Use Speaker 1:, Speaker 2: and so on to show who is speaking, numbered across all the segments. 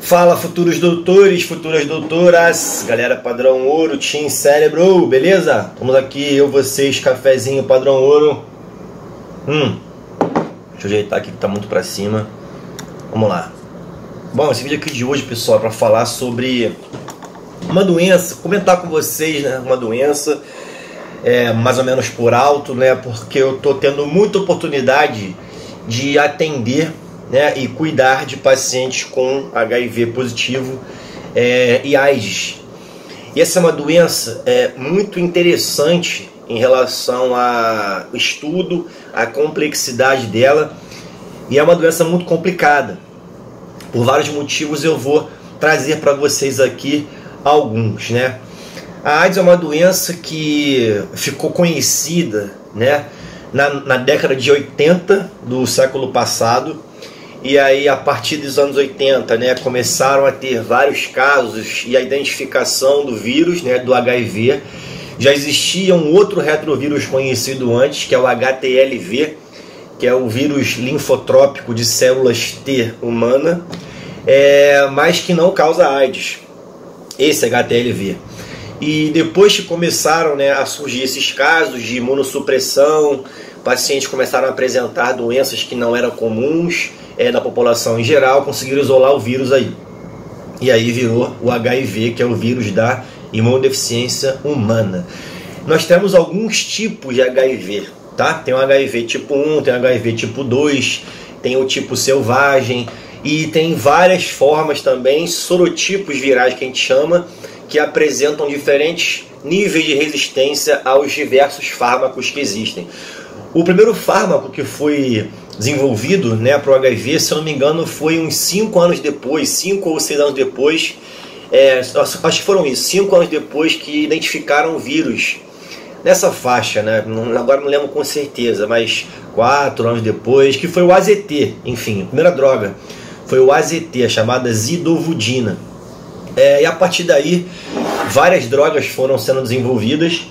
Speaker 1: Fala, futuros doutores, futuras doutoras, galera padrão ouro, Team Cérebro, beleza? Vamos aqui, eu, vocês, cafezinho padrão ouro. Deixa eu ajeitar aqui que tá muito pra cima. Vamos lá. Bom, esse vídeo aqui de hoje, pessoal, é pra falar sobre uma doença, comentar com vocês, né, uma doença, mais ou menos por alto, né, porque eu tô tendo muita oportunidade de atender, né, e cuidar de pacientes com HIV positivo e AIDS. E essa é uma doença muito interessante em relação ao estudo, a complexidade dela, e é uma doença muito complicada. Por vários motivos eu vou trazer para vocês aqui alguns, né? A AIDS é uma doença que ficou conhecida, né, na década de 80 do século passado. E aí, a partir dos anos 80, né, começaram a ter vários casos e a identificação do vírus, né, do HIV. Já existia um outro retrovírus conhecido antes, que é o HTLV, que é o vírus linfotrópico de células T humana, mas que não causa AIDS, esse HTLV. E depois que começaram, né, a surgir esses casos de imunossupressão, pacientes começaram a apresentar doenças que não eram comuns na população em geral, conseguiram isolar o vírus aí. E aí virou o HIV, que é o vírus da imunodeficiência humana. Nós temos alguns tipos de HIV, tá? Tem o HIV tipo 1, tem o HIV tipo 2, tem o tipo selvagem, e tem várias formas também, sorotipos virais que a gente chama, que apresentam diferentes níveis de resistência aos diversos fármacos que existem. O primeiro fármaco que foi desenvolvido, né, para o HIV, se eu não me engano, foi uns 5 anos depois, 5 ou 6 anos depois, acho que foram isso, 5 anos depois que identificaram o vírus nessa faixa, né, agora não lembro com certeza, mas 4 anos depois, que foi o AZT, enfim, a primeira droga foi o AZT, a chamada zidovudina. E a partir daí, várias drogas foram sendo desenvolvidas.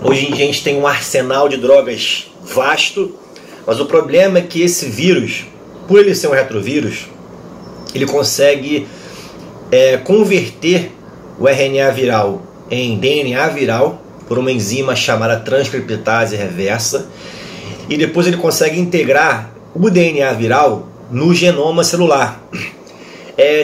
Speaker 1: Hoje em dia a gente tem um arsenal de drogas vasto, mas o problema é que esse vírus, por ele ser um retrovírus, ele consegue converter o RNA viral em DNA viral por uma enzima chamada transcriptase reversa, e depois ele consegue integrar o DNA viral no genoma celular.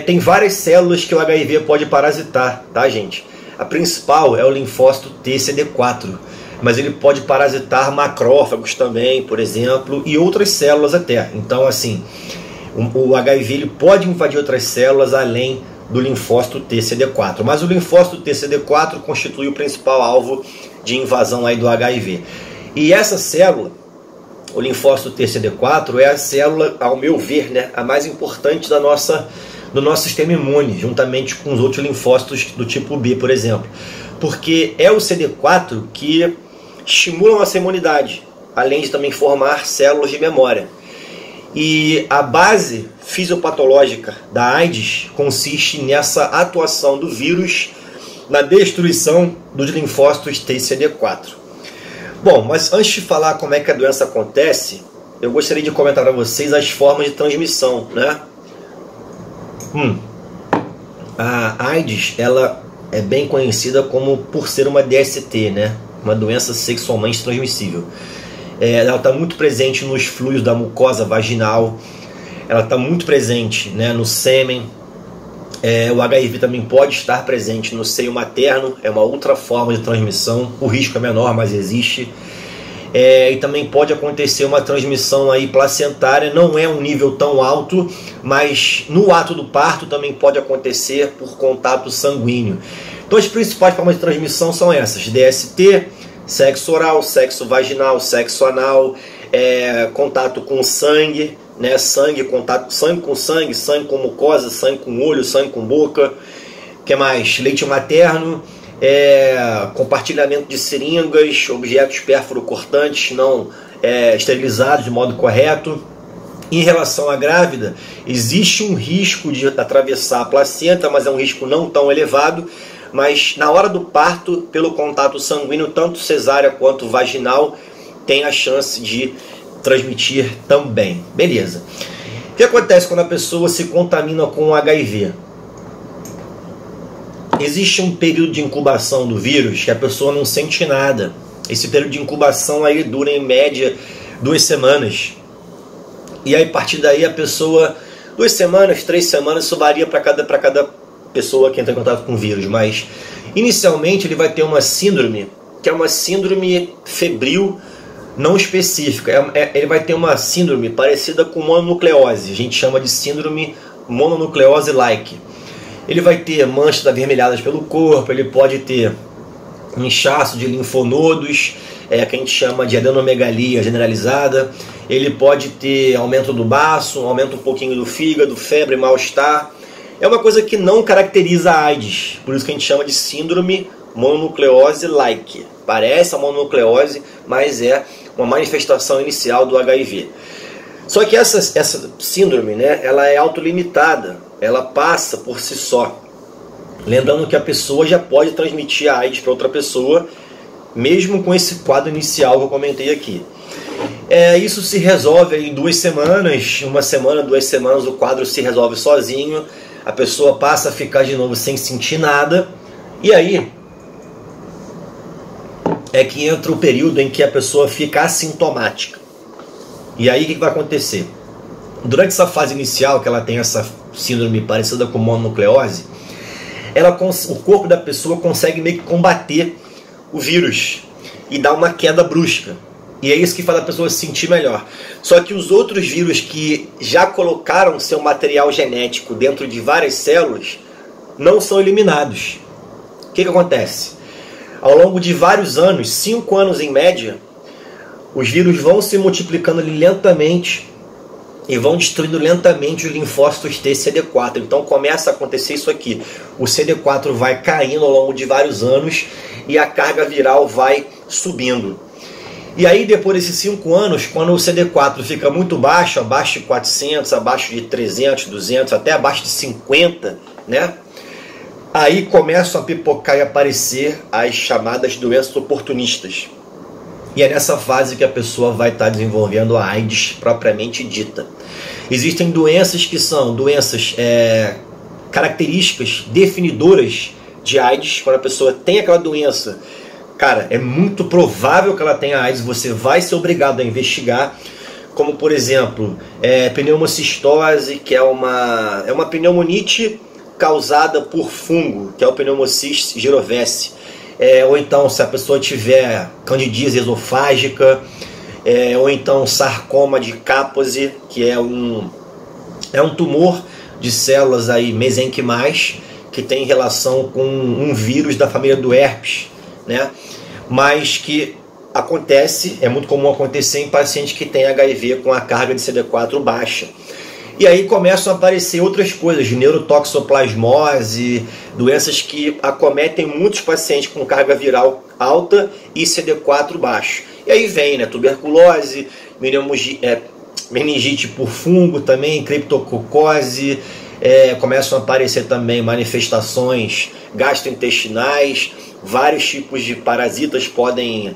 Speaker 1: Tem várias células que o HIV pode parasitar, tá, gente? A principal é o linfócito TCD4, mas ele pode parasitar macrófagos também, por exemplo, e outras células até. Então, assim, o HIV ele pode invadir outras células além do linfócito TCD4, mas o linfócito TCD4 constitui o principal alvo de invasão aí do HIV. E essa célula, o linfócito TCD4, é a célula, ao meu ver, né, a mais importante do nosso sistema imune, juntamente com os outros linfócitos do tipo B, por exemplo. Porque é o CD4 que estimula a nossa imunidade, além de também formar células de memória. E a base fisiopatológica da AIDS consiste nessa atuação do vírus na destruição dos linfócitos TCD4. Bom, mas antes de falar como é que a doença acontece, eu gostaria de comentar para vocês as formas de transmissão, né? A AIDS, ela é bem conhecida como por ser uma DST, né? Uma doença sexualmente transmissível. Ela está muito presente nos fluidos da mucosa vaginal, ela está muito presente, né, no sêmen. O HIV também pode estar presente no seio materno, é uma outra forma de transmissão, o risco é menor, mas existe. E também pode acontecer uma transmissão aí placentária, não é um nível tão alto, mas no ato do parto também pode acontecer por contato sanguíneo. Então as principais formas de transmissão são essas: DST, sexo oral, sexo vaginal, sexo anal, contato com sangue, né, contato sangue com sangue, sangue com mucosa, sangue com olho, sangue com boca. O que mais? Leite materno, compartilhamento de seringas, objetos pérfuro-cortantes não esterilizados de modo correto. Em relação à grávida, existe um risco de atravessar a placenta, mas é um risco não tão elevado. Mas na hora do parto, pelo contato sanguíneo, tanto cesárea quanto vaginal, tem a chance de transmitir também. Beleza. O que acontece quando a pessoa se contamina com o HIV? Existe um período de incubação do vírus que a pessoa não sente nada. Esse período de incubação aí dura em média 2 semanas. E aí a partir daí a pessoa, 2 semanas, 3 semanas, isso varia para cada pessoa que entra em contato com o vírus. Mas inicialmente ele vai ter uma síndrome, que é uma síndrome febril não específica. Ele vai ter uma síndrome parecida com mononucleose. A gente chama de síndrome mononucleose-like. Ele vai ter manchas avermelhadas pelo corpo, ele pode ter inchaço de linfonodos, que a gente chama de adenomegalia generalizada. Ele pode ter aumento do baço, aumento um pouquinho do fígado, febre, mal-estar. É uma coisa que não caracteriza a AIDS, por isso que a gente chama de síndrome mononucleose-like. Parece a mononucleose, mas é uma manifestação inicial do HIV. Só que essa síndrome, né, ela é autolimitada, ela passa por si só. Lembrando que a pessoa já pode transmitir a AIDS para outra pessoa, mesmo com esse quadro inicial que eu comentei aqui. Isso se resolve em 2 semanas, 1 semana, 2 semanas, o quadro se resolve sozinho, a pessoa passa a ficar de novo sem sentir nada, e aí é que entra o período em que a pessoa fica assintomática. E aí o que vai acontecer? Durante essa fase inicial, que ela tem essa síndrome parecida com mononucleose, o corpo da pessoa consegue meio que combater o vírus e dar uma queda brusca. E é isso que faz a pessoa se sentir melhor. Só que os outros vírus que já colocaram seu material genético dentro de várias células não são eliminados. O que acontece? Ao longo de vários anos, 5 anos em média, os vírus vão se multiplicando lentamente e vão destruindo lentamente os linfócitos T e CD4. Então começa a acontecer isso aqui. O CD4 vai caindo ao longo de vários anos e a carga viral vai subindo. E aí depois desses 5 anos, quando o CD4 fica muito baixo, abaixo de 400, abaixo de 300, 200, até abaixo de 50, né? Aí começam a pipocar e aparecer as chamadas doenças oportunistas. E é nessa fase que a pessoa vai estar desenvolvendo a AIDS propriamente dita. Existem doenças que são doenças características definidoras de AIDS. Quando a pessoa tem aquela doença, cara, é muito provável que ela tenha AIDS, você vai ser obrigado a investigar. Como por exemplo, pneumocistose, que é uma pneumonite causada por fungo, que é o Pneumocystis jirovecii. Ou então se a pessoa tiver candidíase esofágica, ou então sarcoma de Kaposi, que é um tumor de células aí mesenquimais, que tem relação com um vírus da família do herpes, né? Mas que acontece, é muito comum acontecer em pacientes que têm HIV com a carga de CD4 baixa. E aí começam a aparecer outras coisas, neurotoxoplasmose, doenças que acometem muitos pacientes com carga viral alta e CD4 baixo. E aí vem, né, tuberculose, meningite por fungo também, criptococose, começam a aparecer também manifestações gastrointestinais, vários tipos de parasitas podem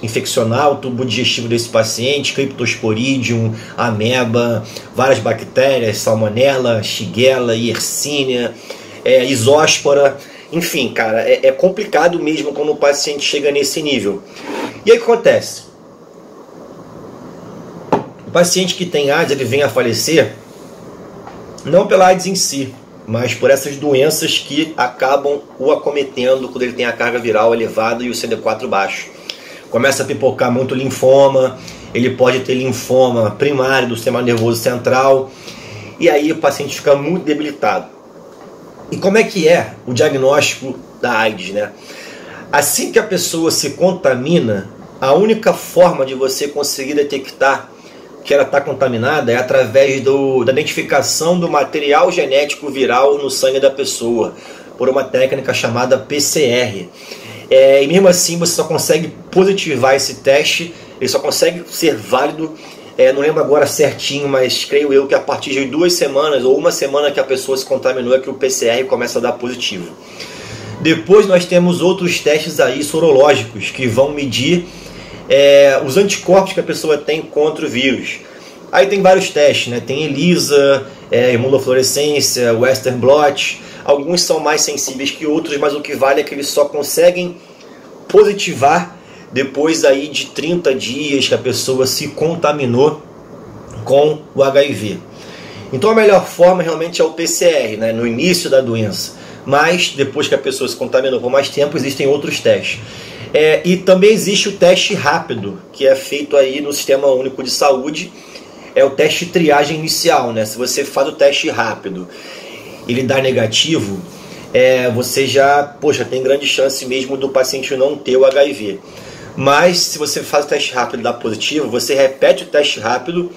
Speaker 1: infeccionar o tubo digestivo desse paciente, Cryptosporidium, ameba, várias bactérias, salmonella, shigella, yersinia, isóspora, enfim, cara, é complicado mesmo quando o paciente chega nesse nível. E aí o que acontece? O paciente que tem AIDS, ele vem a falecer não pela AIDS em si, mas por essas doenças que acabam o acometendo quando ele tem a carga viral elevada e o CD4 baixo. Começa a pipocar muito linfoma, ele pode ter linfoma primário do sistema nervoso central, e aí o paciente fica muito debilitado. E como é que é o diagnóstico da AIDS, né? Assim que a pessoa se contamina, a única forma de você conseguir detectar que ela está contaminada é através da identificação do material genético viral no sangue da pessoa, por uma técnica chamada PCR. E mesmo assim você só consegue positivar esse teste, ele só consegue ser válido, não lembro agora certinho, mas creio eu que a partir de 2 semanas ou 1 semana que a pessoa se contaminou é que o PCR começa a dar positivo. Depois nós temos outros testes aí sorológicos que vão medir os anticorpos que a pessoa tem contra o vírus. Aí tem vários testes, né? Tem ELISA, imunofluorescência, Western blot. Alguns são mais sensíveis que outros, mas o que vale é que eles só conseguem positivar depois aí de 30 dias que a pessoa se contaminou com o HIV. Então a melhor forma realmente é o PCR, né? No início da doença. Mas depois que a pessoa se contaminou por mais tempo, existem outros testes. E também existe o teste rápido, que é feito aí no Sistema Único de Saúde. É o teste de triagem inicial, né? Se você faz o teste rápido, ele dá negativo, você já, tem grande chance mesmo do paciente não ter o HIV. Mas se você faz o teste rápido e dá positivo, você repete o teste rápido,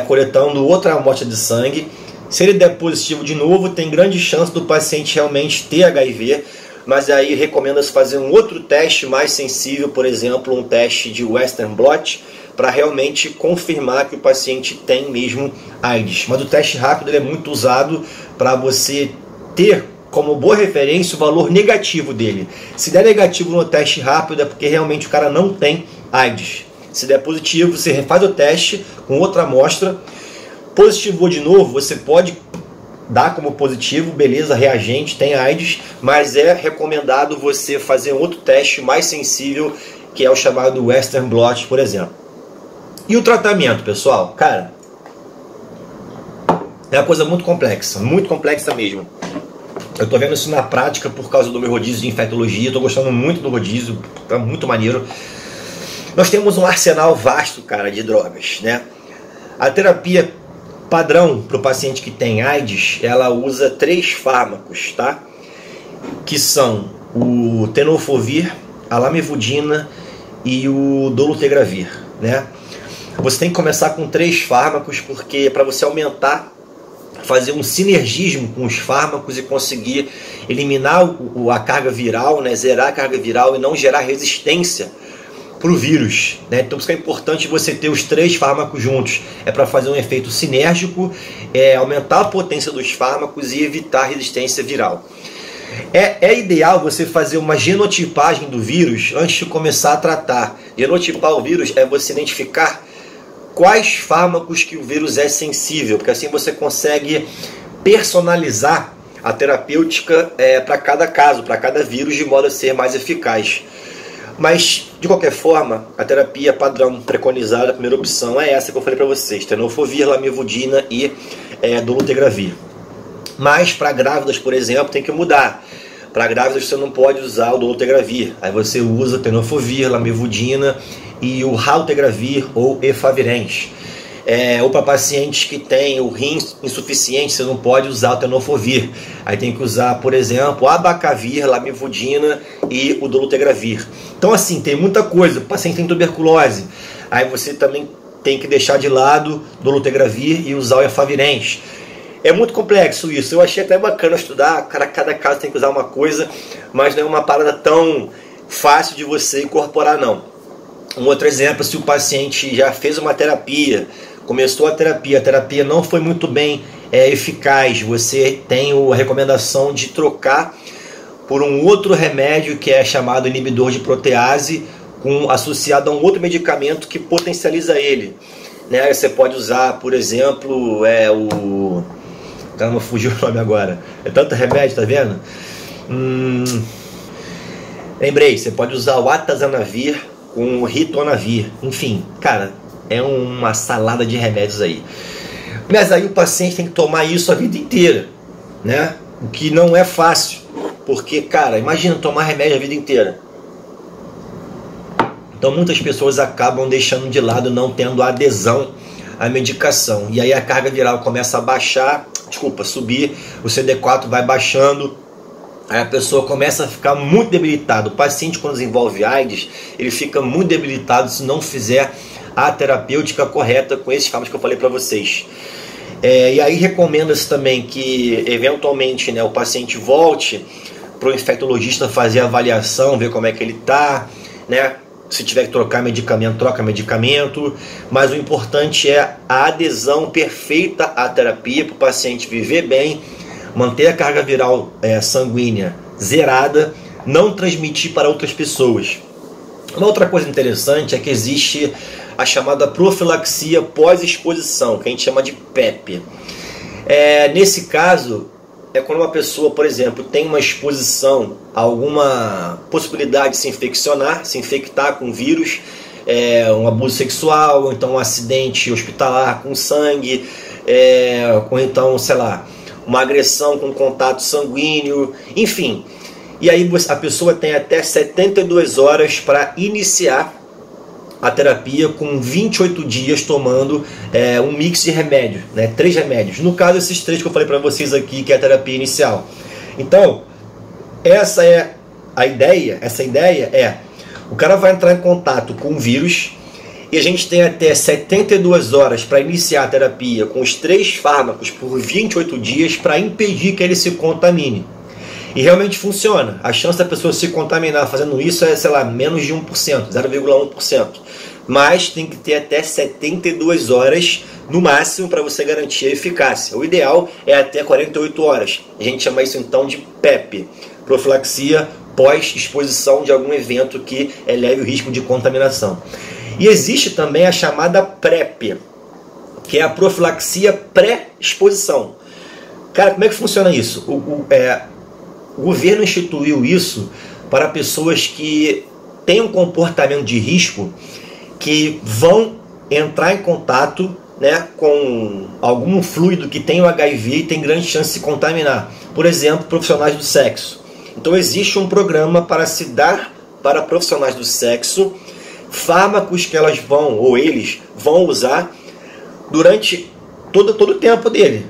Speaker 1: coletando outra amostra de sangue. Se ele der positivo de novo, tem grande chance do paciente realmente ter HIV, mas aí recomenda-se fazer um outro teste mais sensível, por exemplo, um teste de Western blot, para realmente confirmar que o paciente tem mesmo AIDS. Mas o teste rápido ele é muito usado para você ter como boa referência o valor negativo dele. Se der negativo no teste rápido é porque realmente o cara não tem AIDS. Se der positivo, você refaz o teste com outra amostra. Positivou de novo, você pode dar como positivo, beleza, reagente, tem AIDS, mas é recomendado você fazer um outro teste mais sensível, que é o chamado Western blot, por exemplo. E o tratamento, pessoal? Cara, é uma coisa muito complexa mesmo. Eu tô vendo isso na prática por causa do meu rodízio de infectologia, eu tô gostando muito do rodízio, tá muito maneiro. Nós temos um arsenal vasto, cara, de drogas, né? A terapia padrão para o paciente que tem AIDS, ela usa 3 fármacos, tá? Que são o tenofovir, a lamivudina e o dolutegravir, né? Você tem que começar com 3 fármacos, porque para você aumentar, fazer um sinergismo com os fármacos e conseguir eliminar a carga viral, né? Zerar a carga viral e não gerar resistência para o vírus, né? Então por isso que é importante você ter os 3 fármacos juntos. É para fazer um efeito sinérgico, aumentar a potência dos fármacos e evitar a resistência viral. É ideal você fazer uma genotipagem do vírus antes de começar a tratar. Genotipar o vírus é você identificar quais fármacos que o vírus é sensível, porque assim você consegue personalizar a terapêutica para cada caso, para cada vírus, de modo a ser mais eficaz. Mas, de qualquer forma, a terapia padrão preconizada, a primeira opção é essa que eu falei para vocês: tenofovir, lamivudina e dolutegravir. Mas, para grávidas, por exemplo, tem que mudar. Para grávidas você não pode usar o dolutegravir. Aí você usa tenofovir, lamivudina e o raltegravir ou efavirenz. Ou para pacientes que têm o rim insuficiente, você não pode usar o tenofovir. Aí tem que usar, por exemplo, abacavir, lamivudina e o dolutegravir. Então assim, tem muita coisa. O paciente tem tuberculose, aí você também tem que deixar de lado o dolutegravir e usar o efavirenz. É muito complexo isso. Eu achei até bacana estudar, cada caso tem que usar uma coisa, mas não é uma parada tão fácil de você incorporar, não. Um outro exemplo, se o paciente já fez uma terapia, começou a terapia não foi muito bem eficaz, você tem a recomendação de trocar por um outro remédio que é chamado inibidor de protease, associado a um outro medicamento que potencializa ele, né? Você pode usar, por exemplo, caramba, fugiu o nome agora. É tanto remédio, tá vendo? Lembrei, você pode usar o atazanavir com o ritonavir. Enfim, cara, é uma salada de remédios aí. Mas aí o paciente tem que tomar isso a vida inteira, né? O que não é fácil, porque, cara, imagina tomar remédio a vida inteira. Então muitas pessoas acabam deixando de lado, não tendo adesão à medicação. E aí a carga viral começa a baixar, subir, o CD4 vai baixando, aí a pessoa começa a ficar muito debilitada. O paciente, quando desenvolve AIDS, ele fica muito debilitado se não fizer a terapêutica correta com esses fármacos que eu falei para vocês. E aí recomenda-se também que eventualmente, né, o paciente volte para o infectologista fazer a avaliação, ver como é que ele está, né? Se tiver que trocar medicamento, troca medicamento, mas o importante é a adesão perfeita à terapia para o paciente viver bem, manter a carga viral sanguínea zerada, não transmitir para outras pessoas. Uma outra coisa interessante é que existe a chamada profilaxia pós-exposição, que a gente chama de PEP. Nesse caso, é quando uma pessoa, por exemplo, tem uma exposição a alguma possibilidade de se infectar com vírus, um abuso sexual, ou então um acidente hospitalar com sangue, ou então, sei lá, uma agressão com contato sanguíneo, enfim. E aí a pessoa tem até 72 horas para iniciar a terapia, com 28 dias tomando um mix de remédio, 3 remédios. No caso, esses 3 que eu falei para vocês aqui, que é a terapia inicial. Então, essa é a ideia. Essa ideia é: o cara vai entrar em contato com o vírus e a gente tem até 72 horas para iniciar a terapia com os 3 fármacos por 28 dias para impedir que ele se contamine. E realmente funciona. A chance da pessoa se contaminar fazendo isso é, sei lá, menos de 1%, 0,1%. Mas tem que ter até 72 horas no máximo para você garantir a eficácia. O ideal é até 48 horas. A gente chama isso então de PEP, profilaxia pós-exposição de algum evento que eleve o risco de contaminação. E existe também a chamada PrEP, que é a profilaxia pré-exposição. Cara, como é que funciona isso? O governo instituiu isso para pessoas que têm um comportamento de risco, que vão entrar em contato com algum fluido que tem o HIV e tem grande chance de se contaminar. Por exemplo, profissionais do sexo. Então existe um programa para se dar para profissionais do sexo fármacos que elas vão, ou eles vão usar durante todo o tempo dele,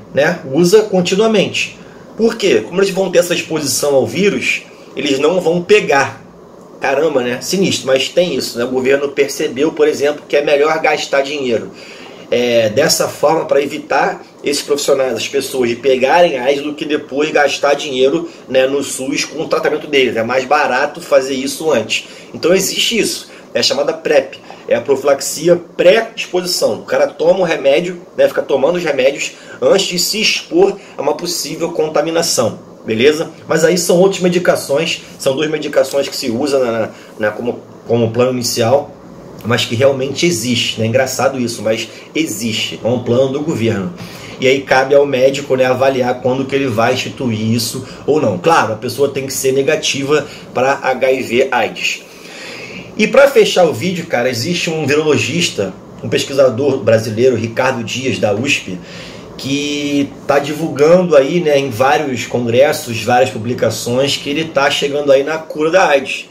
Speaker 1: Usa continuamente. Por quê? Como eles vão ter essa exposição ao vírus, eles não vão pegar. Caramba, sinistro, mas tem isso, O governo percebeu, por exemplo, que é melhor gastar dinheiro dessa forma para evitar esses profissionais, as pessoas, de pegarem AIDS do que depois gastar dinheiro no SUS com o tratamento deles. É mais barato fazer isso antes. Então existe isso. É chamada PrEP, é a profilaxia pré-exposição. O cara toma o remédio, fica tomando os remédios antes de se expor a uma possível contaminação, beleza? Mas aí são outras medicações, são 2 medicações que se usa como plano inicial, mas que realmente existe. É engraçado isso, mas existe, é um plano do governo. E aí cabe ao médico avaliar quando que ele vai instituir isso ou não. Claro, a pessoa tem que ser negativa para HIV/AIDS. E para fechar o vídeo, cara, existe um virologista, um pesquisador brasileiro, Ricardo Dias, da USP, que está divulgando aí, em vários congressos, várias publicações, que ele está chegando aí na cura da AIDS.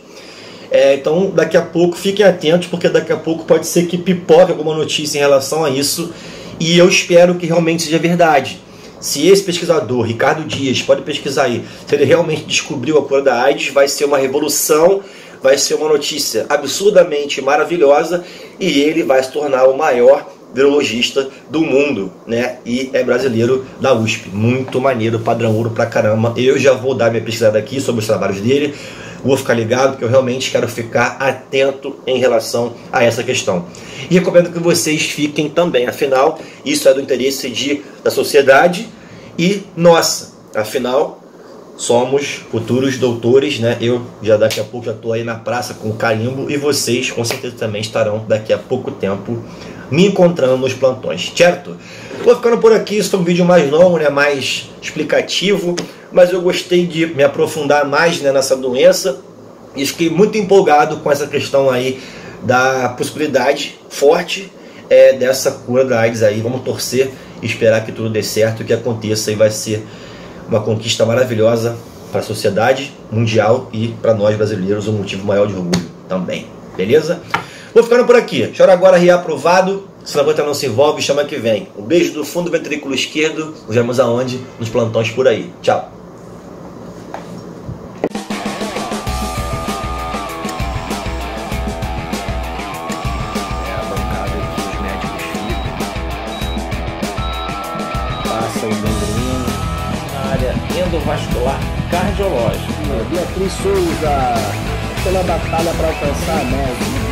Speaker 1: Então, daqui a pouco, fiquem atentos, porque daqui a pouco pode ser que pipoque alguma notícia em relação a isso, e eu espero que realmente seja verdade. Se esse pesquisador, Ricardo Dias, pode pesquisar aí, se ele realmente descobriu a cura da AIDS, vai ser uma revolução, vai ser uma notícia absurdamente maravilhosa, e ele vai se tornar o maior virologista do mundo, E é brasileiro da USP. Muito maneiro, padrão ouro pra caramba. Eu já vou dar minha pesquisada aqui sobre os trabalhos dele, vou ficar ligado, porque eu realmente quero ficar atento em relação a essa questão. E recomendo que vocês fiquem também, afinal, isso é do interesse da sociedade e nossa. Afinal, somos futuros doutores, Eu já daqui a pouco já estou aí na praça com o carimbo, e vocês com certeza também estarão daqui a pouco tempo me encontrando nos plantões, certo? Vou ficando por aqui. Isso foi um vídeo mais longo, mais explicativo, mas eu gostei de me aprofundar mais nessa doença e fiquei muito empolgado com essa questão aí da possibilidade forte dessa cura da AIDS aí. Vamos torcer e esperar que tudo dê certo, que aconteça, e vai ser uma conquista maravilhosa para a sociedade mundial e para nós brasileiros, um motivo maior de orgulho também, beleza? Vou ficando por aqui. Chora agora, reaprovado. Se a não se envolve, chama que vem. Um beijo do fundo do ventrículo esquerdo. Nos vemos aonde? Nos plantões por aí. Tchau. Passa o gangrena na área endovascular cardiológica.
Speaker 2: Beatriz Souza, pela batalha para alcançar a meta.